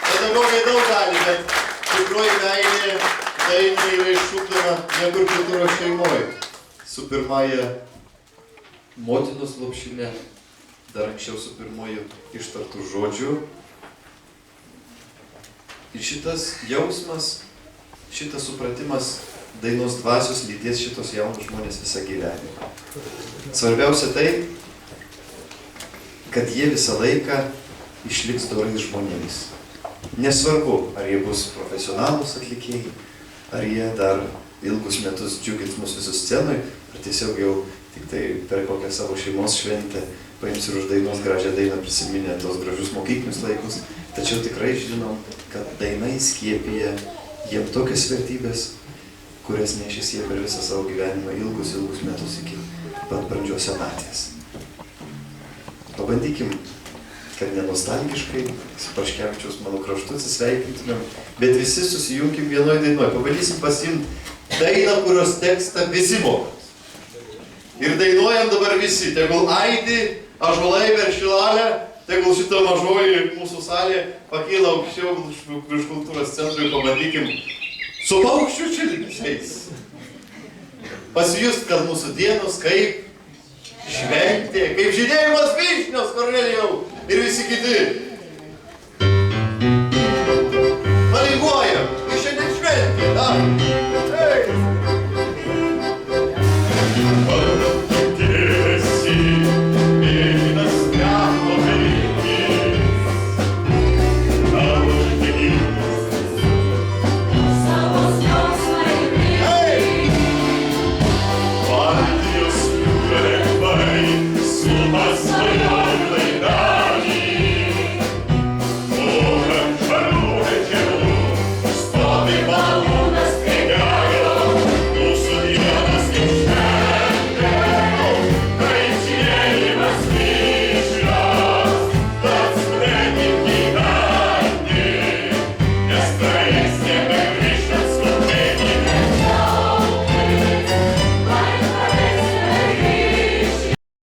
Pedagogai daug gali, bet tikroji meilė dainai yra išugdoma niekur kitur šeimoje. Su pirmąja motinos lopšinė, dar anksčiau su pirmoju ištartų žodžiu. Ir šitas jausmas, šitas supratimas dainos dvasios lydės šitos jaunus žmonės visą gyvenimą. Svarbiausia tai, kad jie visą laiką išliks dorais žmonėmis. Nesvarbu, ar jie bus profesionalūs atlikėjai, ar jie dar ilgus metus džiugins mus visus scenui, ar tiesiog jau tik tai per kokią savo šeimos šventę paims ir uždainos gražią dainą prisiminę tos gražius mokyklinius laikus. Tačiau tikrai žinom, kad daina įskiepija jiem tokias vertybės, kurias nešis jie per visą savo gyvenimą ilgus metus iki pat brandžios senatvės. Pabandykim, kad nenostalgiškai su Paškevičiaus mano kraštu atsisveikintumėm, bet visi susijunkim vienoj dainoj. Pabandysim pasiimti dainą, kurios tekstą visi mokat. Ir dainuojam dabar visi, tegul aidi ąžuolai per Šilalę, tegul šita mažoji mūsų salė pakyla aukščiau virš kultūros centro ir pabandykim su paukščių čiulbesiais pasijust, kad mūsų dienos kaip šventė, kaip žydėjimas vyšnios, Kornelijau, ir visi kiti.